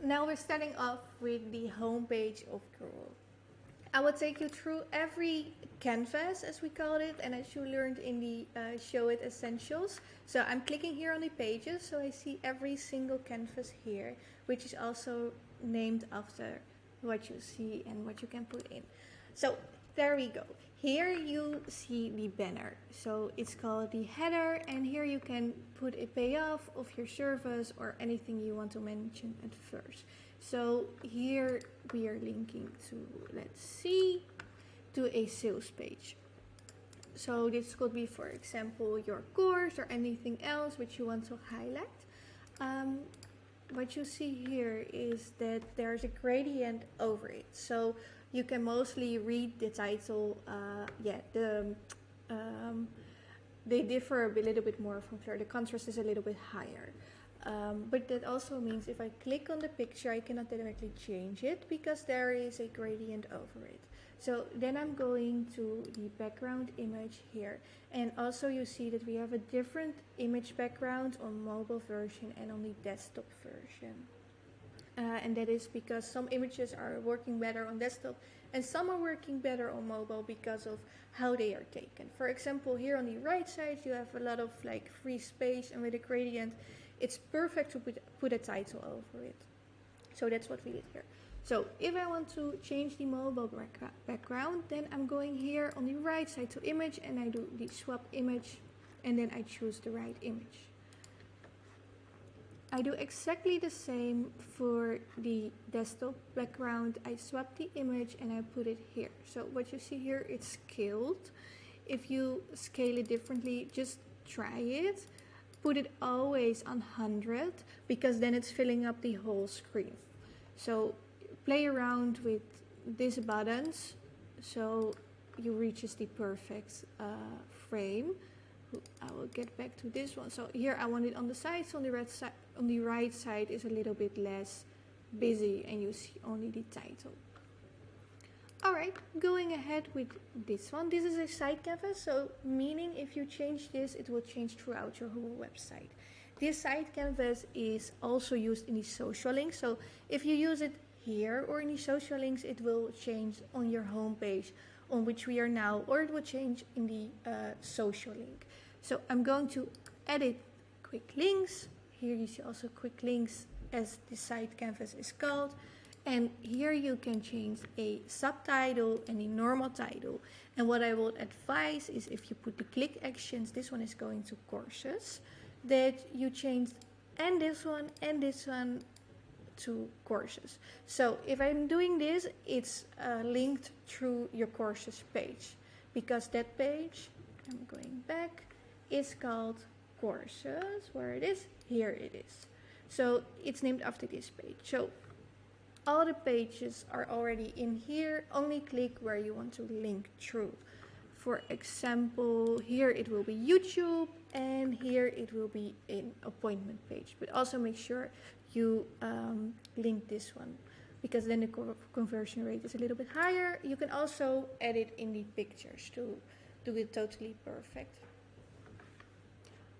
now we're starting off with the homepage of Google. I will take you through every canvas, as we call it, and as you learned in the Show It Essentials. So I'm clicking here on the pages, so I see every single canvas here, which is also named after what you see and what you can put in. So there we go. Here you see the banner. So it's called the header, and here you can put a payoff of your service or anything you want to mention at first. So here we are linking to, let's see, to a sales page. So this could be, for example, your course or anything else which you want to highlight. What you see here is that there's a gradient over it. So you can mostly read the title. They differ a little bit more from Fleur. The contrast is a little bit higher. But that also means if I click on the picture, I cannot directly change it because there is a gradient over it. So then I'm going to the background image here. And also you see that we have a different image background on mobile version and on the desktop version. And that is because some images are working better on desktop and some are working better on mobile because of how they are taken. For example, here on the right side you have a lot of like free space, and with a gradient it's perfect to put a title over it. So that's what we did here. So if I want to change the mobile background, then I'm going here on the right side to image and I do the swap image, and then I choose the right image. I do exactly the same for the desktop background. I swap the image and I put it here. So what you see here, it's scaled. If you scale it differently, just try it. Put it always on 100 because then it's filling up the whole screen. So play around with these buttons so you reaches the perfect frame. I will get back to this one. So here I want it on the side, so on the right side is a little bit less busy and you see only the title. Alright, going ahead with this one. This is a side canvas, so meaning if you change this, it will change throughout your whole website. This side canvas is also used in the social links, so if you use it here or in the social links, it will change on your home page on which we are now, or it will change in the social link. So I'm going to edit quick links. Here you see also quick links as the side canvas is called. And here you can change a subtitle and a normal title. And what I would advise is if you put the click actions, this one is going to courses, that you change and this one to courses. So if I'm doing this, it's linked through your courses page, because that page, I'm going back, is called courses. Where it is? Here it is. So it's named after this page. So all the pages are already in here. Only click where you want to link through. For example, here it will be YouTube, and here it will be an appointment page. But also make sure you link this one, because then the conversion rate is a little bit higher. You can also edit in the pictures to do it totally perfect.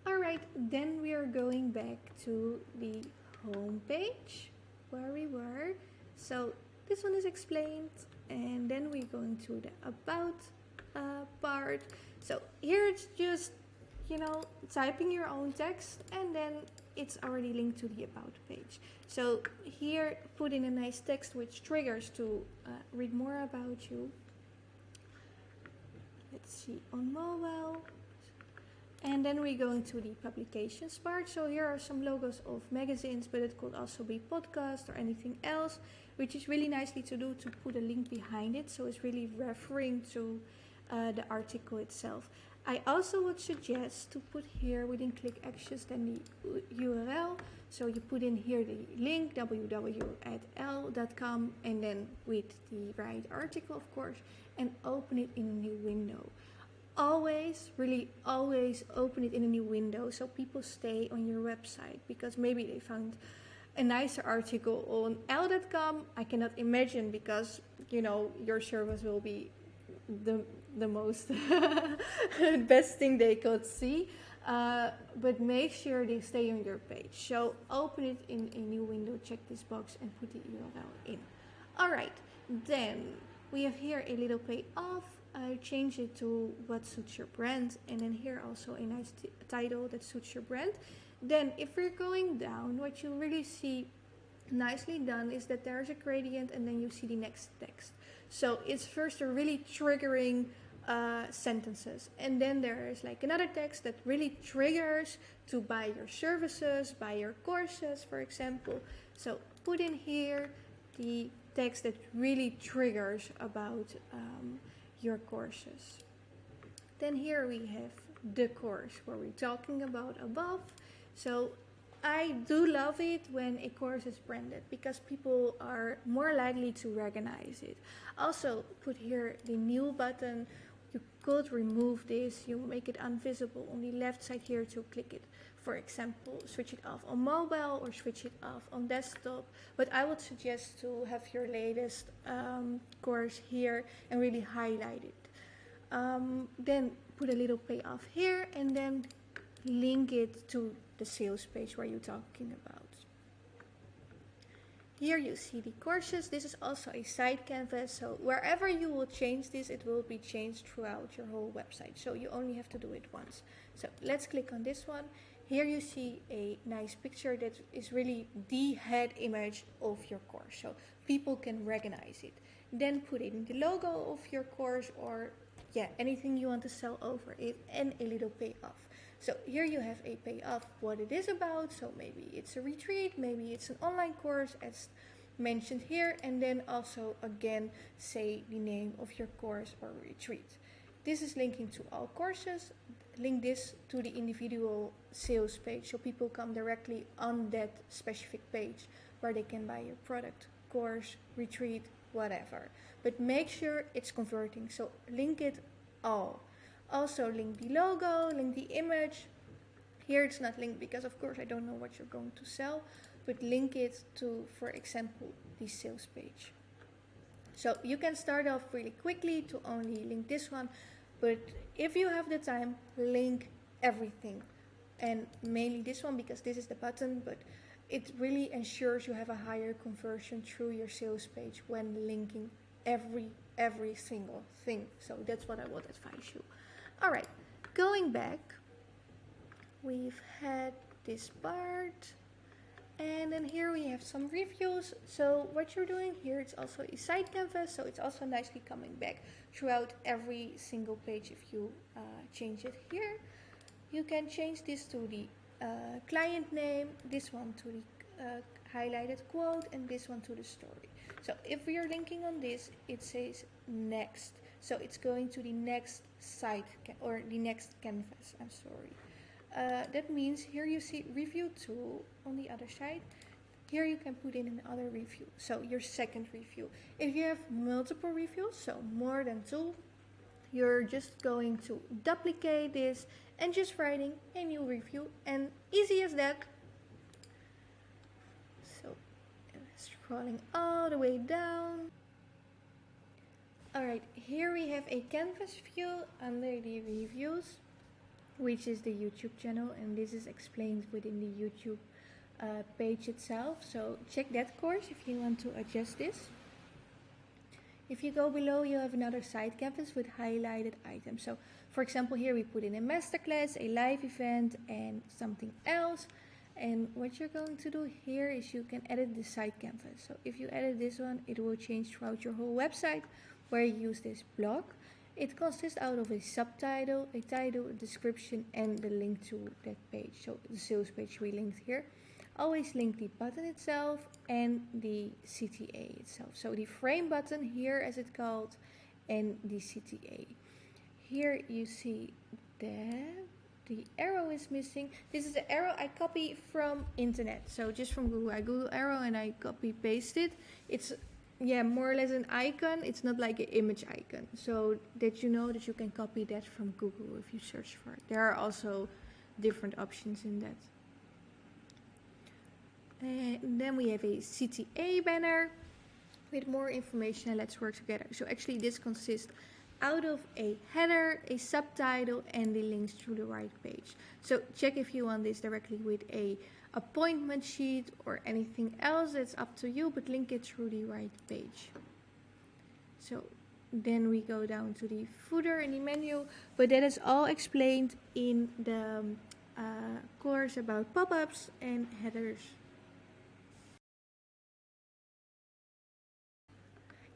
Alright, then we are going back to the home page where we were. So this one is explained, and then we're going to the about part. So here it's just, typing your own text, and then it's already linked to the about page. So here put in a nice text which triggers to read more about you. Let's see, on mobile. And then we go into the publications part. So here are some logos of magazines, but it could also be podcast or anything else, which is really nicely to do, to put a link behind it. So it's really referring to the article itself. I also would suggest to put here within click actions then the URL. So you put in here the link www.l.com and then with the right article, of course, and open it in a new window. Always, really always open it in a new window so people stay on your website, because maybe they found a nicer article on l.com. I cannot imagine, because your service will be the most best thing they could see. but make sure they stay on your page. So open it in a new window, check this box and put the URL in. Alright, then we have here a little payoff. Change it to what suits your brand, and then here also a nice title that suits your brand. Then if we're going down, what you really see nicely done is that there's a gradient and then you see the next text. So it's first a really triggering sentences, and then there is like another text that really triggers to buy your services, buy your courses, for example. So put in here the text that really triggers about your courses. Then here we have the course where we're talking about above. So I do love it when a course is branded because people are more likely to recognize it. Also put here the new button. You could remove this, you make it invisible on the left side here to click it. For example, switch it off on mobile or switch it off on desktop. But I would suggest to have your latest course here and really highlight it. Then put a little payoff here and then link it to the sales page where you're talking about. Here you see the courses. This is also a side canvas, so wherever you will change this, it will be changed throughout your whole website. So you only have to do it once. So let's click on this one. Here you see a nice picture that is really the head image of your course, so people can recognize it. Then put in the logo of your course or anything you want to sell over it and a little payoff. So here you have a payoff, what it is about. So maybe it's a retreat, maybe it's an online course as mentioned here, and then also again say the name of your course or retreat. This is linking to all courses. Link this to the individual sales page so people come directly on that specific page where they can buy your product, course, retreat, whatever. But make sure it's converting, so link it all. Also link the logo, link the image. Here it's not linked because of course I don't know what you're going to sell, but link it to, for example, the sales page. So you can start off really quickly to only link this one, but if you have the time, link everything. And mainly this one because this is the button, but it really ensures you have a higher conversion through your sales page when linking every single thing. So that's what I would advise you. Alright, going back, we've had this part, and then here we have some reviews. So what you're doing here, it's also a side canvas, so it's also nicely coming back throughout every single page if you change it here. You can change this to the client name, this one to the highlighted quote, and this one to the story. So if we are linking on this, it says next. So it's going to the next site or the next canvas, I'm sorry. That means here you see review 2 on the other side. Here you can put in another review, so your second review. If you have multiple reviews, so more than 2, you're just going to duplicate this and just writing a new review, and easy as that. So scrolling all the way down. Alright, here we have a canvas view under the reviews, which is the YouTube channel, and this is explained within the YouTube page itself. So check that course if you want to adjust this. If you go below, you have another side canvas with highlighted items. So for example, here we put in a masterclass, a live event, and something else. And what you're going to do here is you can edit the side canvas. So if you edit this one, it will change throughout your whole website where you use this block. It consists out of a subtitle, a title, a description, and the link to that page. So the sales page we linked here. Always link the button itself and the CTA itself. So the frame button here, as it's called, and the CTA. Here you see that the arrow is missing. This is the arrow I copy from internet. So just from Google. I Google arrow and I copy paste it. It's more or less an icon. It's not like an image icon. So that you know that you can copy that from Google if you search for it. There are also different options in that. And then we have a CTA banner with more information. Let's work together. So actually this consists out of a header, a subtitle, and the links through the right page. So check if you want this directly with a appointment sheet or anything else. That's up to you, but link it through the right page. So then we go down to the footer in the menu, but that is all explained in the course about pop-ups and headers.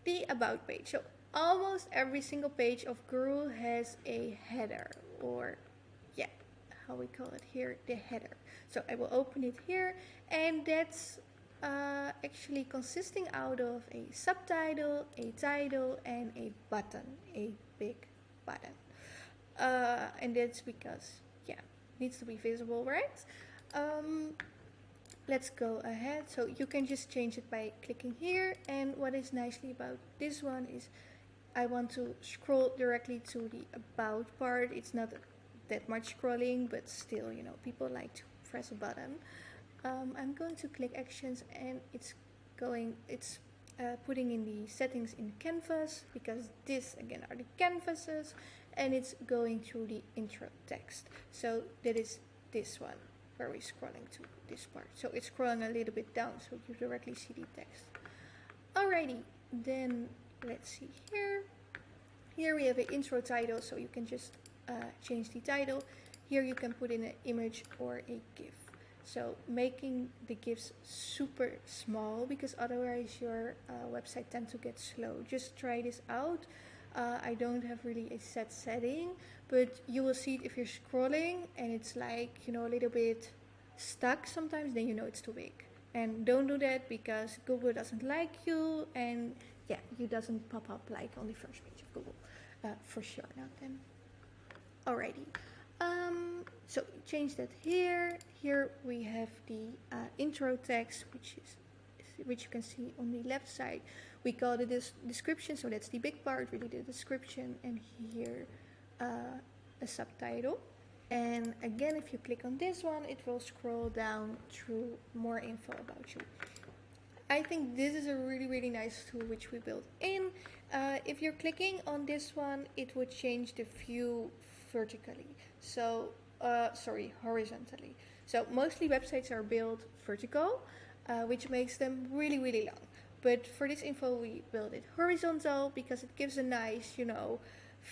The about page. So almost every single page of Guru has a header, or yeah, how we call it here, the header. So I will open it here, and that's actually consisting out of a subtitle, a title, and a button, a big button. And that's because, yeah, it needs to be visible, right? Let's go ahead. So you can just change it by clicking here. And what is nicely about this one is I want to scroll directly to the about part. It's not that much scrolling, but still, you know, people like to press a button. I'm going to click actions, and it's putting in the settings in canvas, because this again are the canvases, and it's going through the intro text. So that is this one where we're scrolling to this part. So it's scrolling a little bit down so you directly see the text. Alrighty, then let's see here. Here we have an intro title, so you can just change the title. Here you can put in an image or a GIF. So making the GIFs super small, because otherwise your website tends to get slow. Just try this out. I don't have really a set setting, but you will see it if you're scrolling and it's like, you know, a little bit stuck sometimes, then you know it's too big. And don't do that, because Google doesn't like you, and yeah, you doesn't pop up like on the first page of Google, for sure. Now then, alrighty. So change that here. Here we have the intro text, which you can see on the left side. We call it this description, so that's the big part, really the description, and here a subtitle. And again, if you click on this one, it will scroll down through more info about you. I think this is a really, really nice tool which we built in. If you're clicking on this one, it would change the view vertically. So, horizontally. So mostly websites are built vertical, which makes them really, really long. But for this info, we built it horizontal because it gives a nice, you know,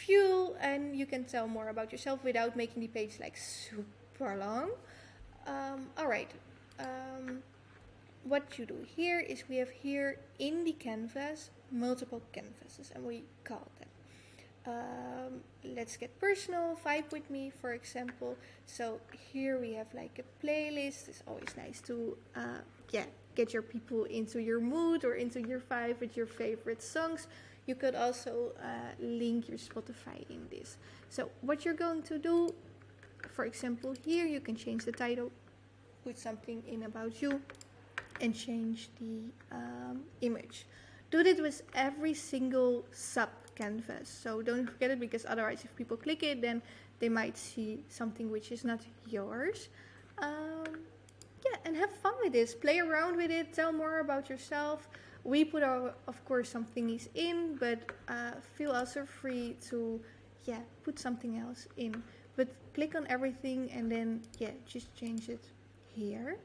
view, and you can tell more about yourself without making the page like super long. Alright. What you do here is we have here in the canvas multiple canvases, and we call them. Let's get personal, vibe with me, for example. So here we have like a playlist. It's always nice to get your people into your mood or into your vibe with your favorite songs. You could also link your Spotify in this. So what you're going to do, for example, here you can change the title, put something in about you, and change the image. Do that with every single sub canvas, so don't forget it, because otherwise if people click it, then they might see something which is not yours. And have fun with this, play around with it, tell more about yourself. We put of course some thingies in, but feel also free to put something else in, but click on everything and then just change it here.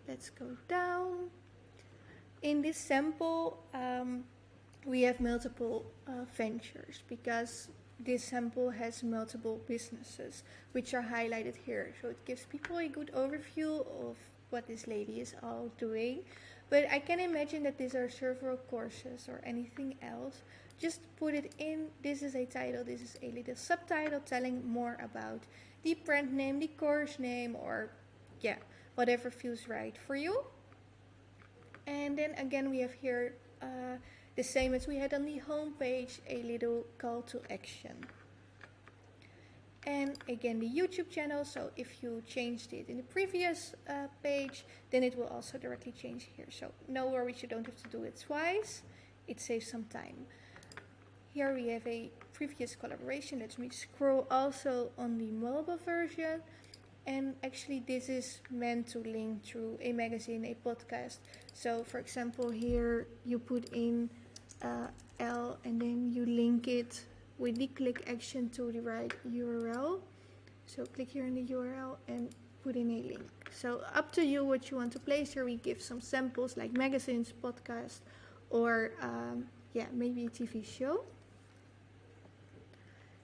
Let's go down. In this sample, we have multiple ventures, because this sample has multiple businesses which are highlighted here. So it gives people a good overview of what this lady is all doing. But I can imagine that these are several courses or anything else. Just put it in. This is a title, this is a little subtitle telling more about the brand name, the course name, or whatever feels right for you. And then again, we have here the same as we had on the home page, a little call to action. And again, the YouTube channel, so if you changed it in the previous page, then it will also directly change here. So no worries, you don't have to do it twice. It saves some time. Here we have a previous collaboration. Let me scroll also on the mobile version. And actually this is meant to link through a magazine, a podcast. So for example, here you put in L, and then you link it with the click action to the right URL. So click here in the URL and put in a link. So up to you what you want to place here. We give some samples like magazines, podcasts, or maybe a TV show.